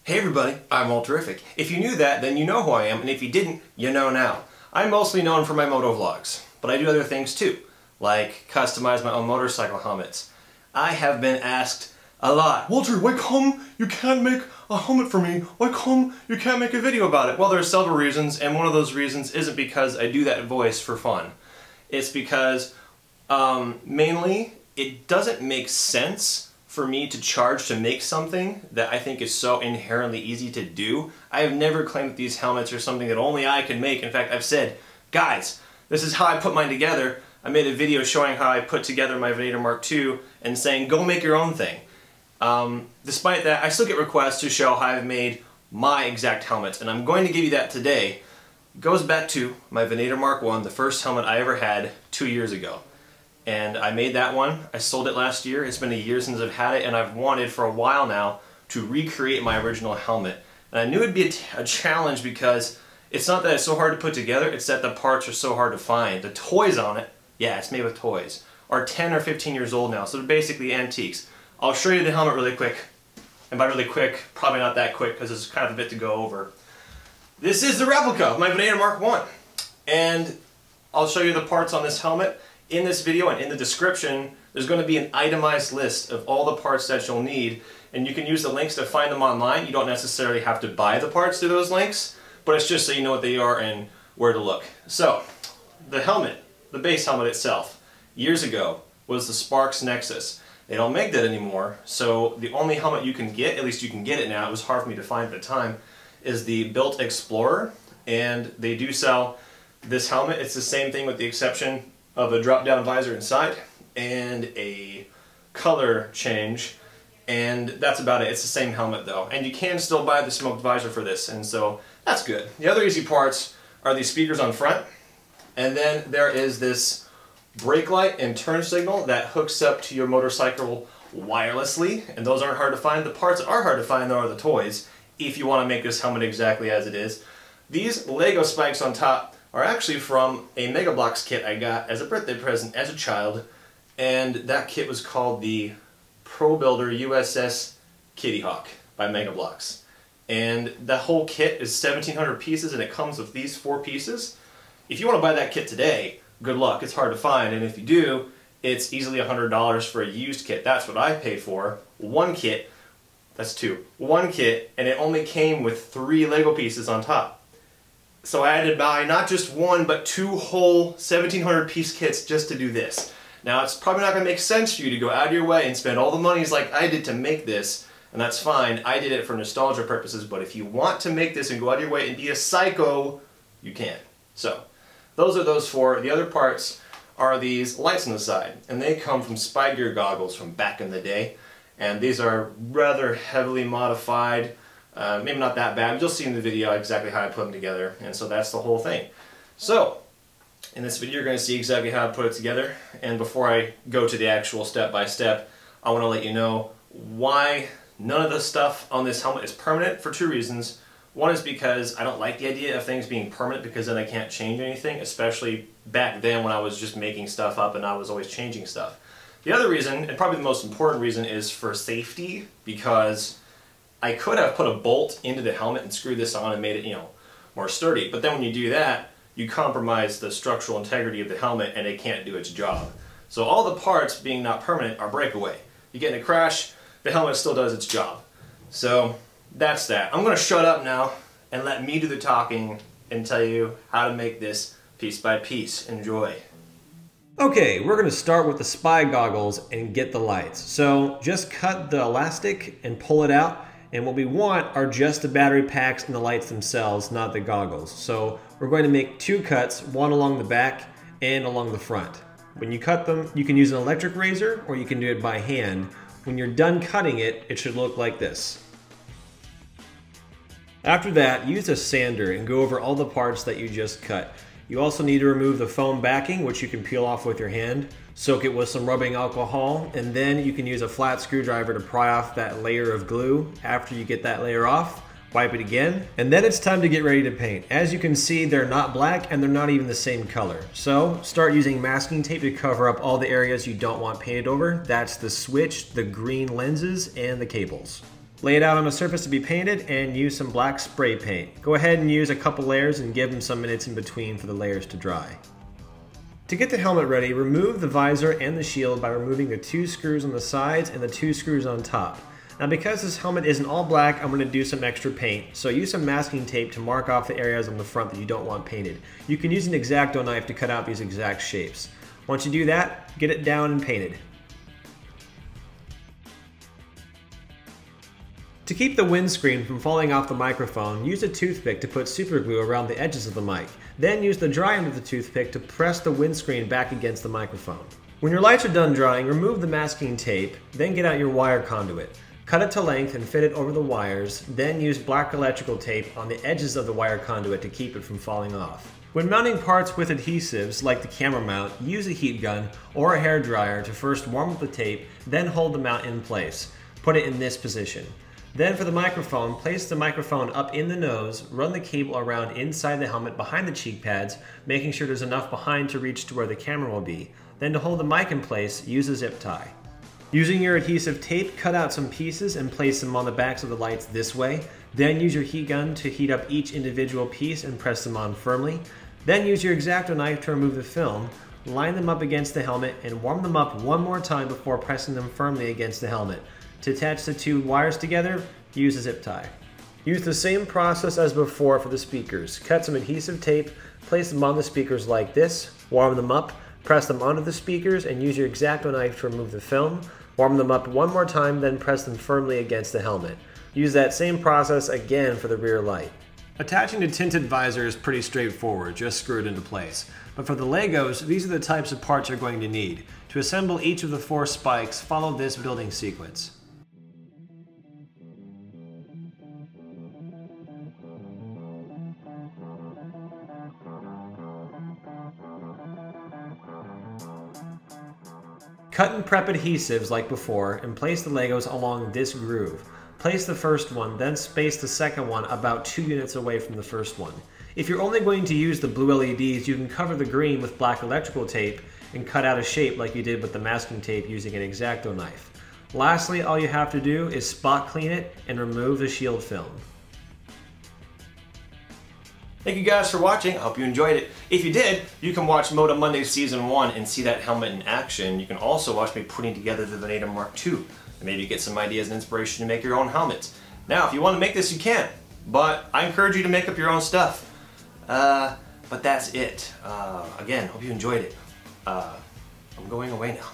Hey everybody, I'm Walterific. If you knew that, then you know who I am, and if you didn't, you know now. I'm mostly known for my moto vlogs, but I do other things too, like customize my own motorcycle helmets. I have been asked a lot, Walter, why come you can't make a helmet for me? Why come you can't make a video about it? Well, there are several reasons, and one of those reasons isn't because I do that voice for fun. It's because, mainly, it doesn't make sense for me to charge to make something that I think is so inherently easy to do. I have never claimed that these helmets are something that only I can make. In fact, I've said, guys, this is how I put mine together. I made a video showing how I put together my Venator Mark II and saying, go make your own thing. Despite that, I still get requests to show how I've made my exact helmets, and I'm going to give you that today. It goes back to my Venator Mark I, the first helmet I ever had 2 years ago. And I made that one. I sold it last year. It's been a year since I've had it, and I've wanted for a while now to recreate my original helmet. And I knew it'd be a challenge because it's not that it's so hard to put together, it's that the parts are so hard to find. The toys on it, yeah, it's made with toys, are 10 or 15 years old now, so they're basically antiques. I'll show you the helmet really quick. And by really quick, probably not that quick because it's kind of a bit to go over. This is the replica of my Venator Mark I. And I'll show you the parts on this helmet. In this video and in the description, there's going to be an itemized list of all the parts that you'll need, and you can use the links to find them online. You don't necessarily have to buy the parts through those links, but it's just so you know what they are and where to look. So, the helmet, the base helmet itself, years ago was the Sparks Nexus. They don't make that anymore, so the only helmet you can get, at least you can get it now, it was hard for me to find at the time, is the Built Explorer, and they do sell this helmet. It's the same thing with the exception of a drop-down visor inside and a color change, and that's about it. It's the same helmet though, and you can still buy the smoked visor for this, and so that's good. The other easy parts are these speakers on front, and then there is this brake light and turn signal that hooks up to your motorcycle wirelessly, and those aren't hard to find. The parts that are hard to find though are the toys, if you want to make this helmet exactly as it is. These Lego spikes on top are actually from a Mega Bloks kit I got as a birthday present as a child, and that kit was called the Pro Builder USS Kitty Hawk by Mega Bloks. And the whole kit is 1,700 pieces, and it comes with these 4 pieces. If you want to buy that kit today, good luck. It's hard to find, and if you do, it's easily $100 for a used kit. That's what I paid for. One kit, that's 2. One kit, and it only came with 3 Lego pieces on top. So I had to buy not just 1, but 2 whole 1,700 piece kits just to do this. Now it's probably not going to make sense for you to go out of your way and spend all the monies like I did to make this, and that's fine. I did it for nostalgia purposes, but if you want to make this and go out of your way and be a psycho, you can. So, those are those 4. The other parts are these lights on the side, and they come from Spy Gear goggles from back in the day, and these are rather heavily modified. Maybe not that bad, but you'll see in the video exactly how I put them together, and so that's the whole thing. So, in this video you're going to see exactly how I put it together, and before I go to the actual step-by-step, I want to let you know why none of the stuff on this helmet is permanent for 2 reasons. One is because I don't like the idea of things being permanent because then I can't change anything, especially back then when I was just making stuff up and I was always changing stuff. The other reason, and probably the most important reason, is for safety, because I could have put a bolt into the helmet and screwed this on and made it, more sturdy. But then when you do that, you compromise the structural integrity of the helmet and it can't do its job. So all the parts, being not permanent, are breakaway. You get in a crash, the helmet still does its job. So that's that. I'm going to shut up now and let me do the talking and tell you how to make this piece by piece. Enjoy. Okay, we're going to start with the spy goggles and get the lights. So just cut the elastic and pull it out. And what we want are just the battery packs and the lights themselves, not the goggles. So we're going to make 2 cuts, one along the back and along the front. When you cut them, you can use an electric razor or you can do it by hand. When you're done cutting it, it should look like this. After that, use a sander and go over all the parts that you just cut. You also need to remove the foam backing, which you can peel off with your hand. Soak it with some rubbing alcohol, and then you can use a flat screwdriver to pry off that layer of glue. After you get that layer off, wipe it again, and then it's time to get ready to paint. As you can see, they're not black and they're not even the same color. So start using masking tape to cover up all the areas you don't want painted over. That's the switch, the green lenses, and the cables. Lay it out on a surface to be painted and use some black spray paint. Go ahead and use a couple layers and give them some minutes in between for the layers to dry. To get the helmet ready, remove the visor and the shield by removing the 2 screws on the sides and the 2 screws on top. Now because this helmet isn't all black, I'm going to do some extra paint, so use some masking tape to mark off the areas on the front that you don't want painted. You can use an Exacto knife to cut out these exact shapes. Once you do that, get it down and painted. To keep the windscreen from falling off the microphone, use a toothpick to put super glue around the edges of the mic. Then use the dry end of the toothpick to press the windscreen back against the microphone. When your lights are done drying, remove the masking tape, then get out your wire conduit. Cut it to length and fit it over the wires, then use black electrical tape on the edges of the wire conduit to keep it from falling off. When mounting parts with adhesives, like the camera mount, use a heat gun or a hair dryer to first warm up the tape, then hold the mount in place. Put it in this position. Then for the microphone, place the microphone up in the nose, run the cable around inside the helmet behind the cheek pads, making sure there's enough behind to reach to where the camera will be. Then to hold the mic in place, use a zip tie. Using your adhesive tape, cut out some pieces and place them on the backs of the lights this way. Then use your heat gun to heat up each individual piece and press them on firmly. Then use your Exacto knife to remove the film, line them up against the helmet, and warm them up one more time before pressing them firmly against the helmet. To attach the 2 wires together, use a zip tie. Use the same process as before for the speakers. Cut some adhesive tape, place them on the speakers like this, warm them up, press them onto the speakers, and use your Exacto knife to remove the film. Warm them up one more time, then press them firmly against the helmet. Use that same process again for the rear light. Attaching the tinted visor is pretty straightforward, just screw it into place. But for the Legos, these are the types of parts you're going to need. To assemble each of the 4 spikes, follow this building sequence. Cut and prep adhesives like before and place the Legos along this groove. Place the first one, then space the second one about 2 units away from the first one. If you're only going to use the blue LEDs, you can cover the green with black electrical tape and cut out a shape like you did with the masking tape using an Exacto knife. Lastly, all you have to do is spot clean it and remove the shield film. Thank you guys for watching. I hope you enjoyed it. If you did, you can watch Moto Monday Season 1 and see that helmet in action. You can also watch me putting together the Venator Mark II and maybe get some ideas and inspiration to make your own helmets. Now, if you want to make this, you can, but I encourage you to make up your own stuff. But that's it. Again, hope you enjoyed it. I'm going away now.